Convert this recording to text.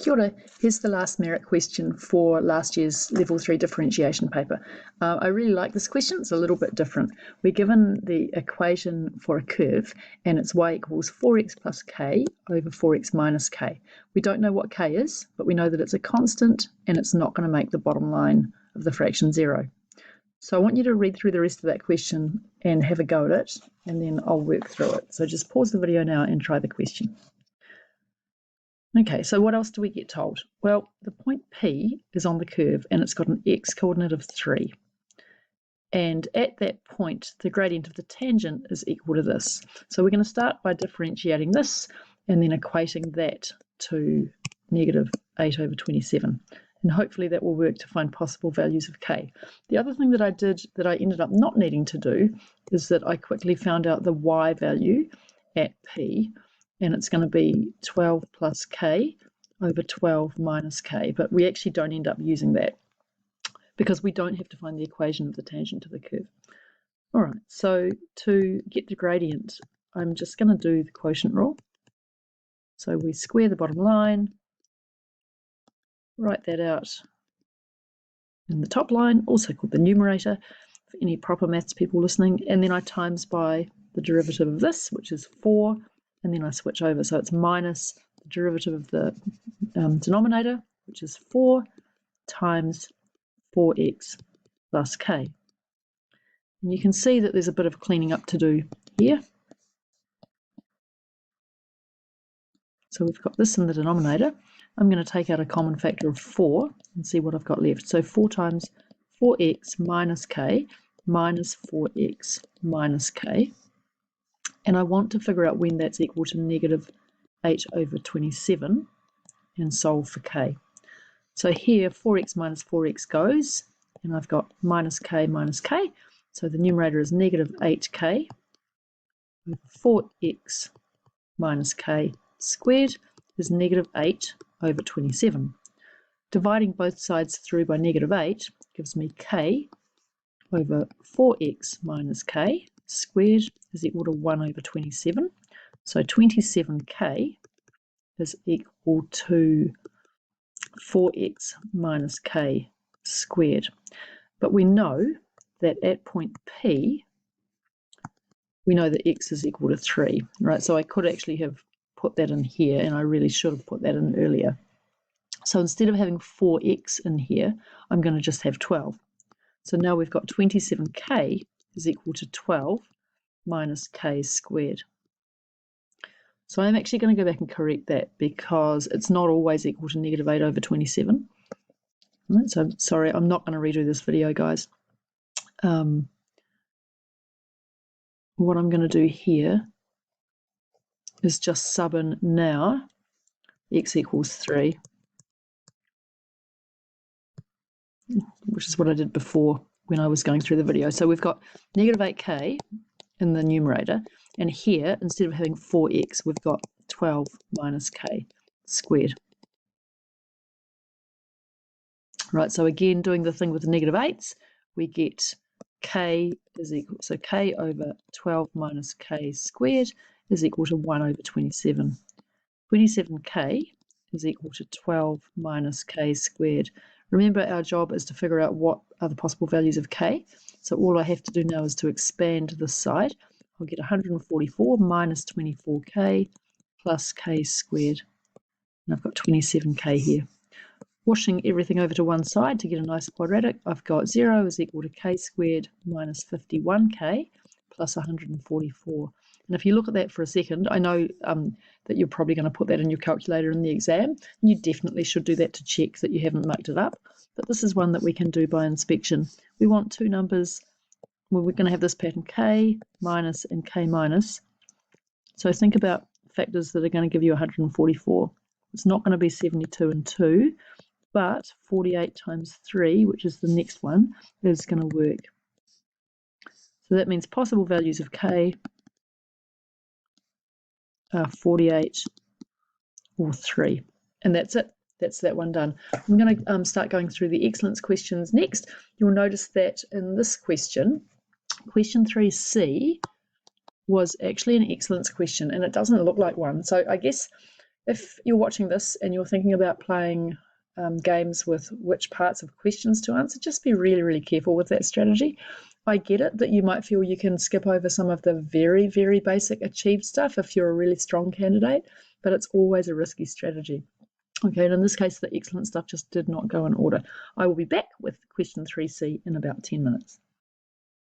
Kia ora. Here's the last merit question for last year's Level 3 differentiation paper. I really like this question. It's a little bit different. We're given the equation for a curve and it's y equals 4x plus k over 4x minus k. We don't know what k is, but we know that it's a constant and it's not going to make the bottom line of the fraction 0. So I want you to read through the rest of that question and have a go at it, and then I'll work through it. So just pause the video now and try the question. Okay, so what else do we get told? Well, the point P is on the curve and it's got an x coordinate of 3. And at that point, the gradient of the tangent is equal to this. So we're going to start by differentiating this and then equating that to negative 8 over 27. And hopefully that will work to find possible values of k. The other thing that I did that I ended up not needing to do is that I quickly found out the y value at P, and it's going to be 12 plus k over 12 minus k, but we actually don't end up using that because we don't have to find the equation of the tangent to the curve. All right, so to get the gradient, I'm just going to do the quotient rule. So we square the bottom line, write that out in the top line, also called the numerator, for any proper maths people listening, and then I times by the derivative of this, which is 4, and then I switch over, so it's minus the derivative of the denominator, which is 4 times 4x plus k. And you can see that there's a bit of cleaning up to do here. So we've got this in the denominator. I'm going to take out a common factor of 4 and see what I've got left. So 4 times 4x minus k minus 4x minus k. And I want to figure out when that's equal to negative 8 over 27 and solve for k. So here 4x minus 4x goes, and I've got minus k minus k. So the numerator is negative 8k over 4x minus k squared is negative 8 over 27. Dividing both sides through by negative 8 gives me k over 4x minus k squared is equal to 1 over 27. So 27k is equal to 4x minus k squared. But we know that at point P, we know that x is equal to 3, right? So I could actually have put that in here, and I really should have put that in earlier. So instead of having 4x in here, I'm going to just have 12. So now we've got 27k is equal to 12 minus k squared. So I'm actually going to go back and correct that because it's not always equal to negative 8 over 27. Right, so sorry, I'm not going to redo this video, guys. What I'm going to do here is just sub in now x equals 3, which is what I did before when I was going through the video. So we've got negative 8k in the numerator, and here, instead of having 4x, we've got 12 minus k squared. Right, so again, doing the thing with the negative 8s, we get k is equal, so k over 12 minus k squared is equal to 1 over 27. 27k is equal to 12 minus k squared. Remember, our job is to figure out what are the possible values of k. So all I have to do now is to expand this side. I'll get 144 minus 24k plus k squared. And I've got 27k here. Washing everything over to one side to get a nice quadratic, I've got 0 is equal to k squared minus 51k plus 144. And if you look at that for a second, I know that you're probably going to put that in your calculator in the exam. And you definitely should do that to check that you haven't mucked it up. But this is one that we can do by inspection. We want two numbers. Well, we're going to have this pattern k minus and k minus. So think about factors that are going to give you 144. It's not going to be 72 and 2, but 48 times 3, which is the next one, is going to work. So that means possible values of k are 48 or 3. And that's it. That's that one done. I'm going to start going through the excellence questions next. You'll notice that in this question, question 3c was actually an excellence question, and it doesn't look like one. So I guess if you're watching this and you're thinking about playing games with which parts of questions to answer, just be really, really careful with that strategy. I get it that you might feel you can skip over some of the very, very basic achieved stuff if you're a really strong candidate, but it's always a risky strategy. Okay, and in this case, the excellent stuff just did not go in order. I will be back with question 3C in about 10 minutes.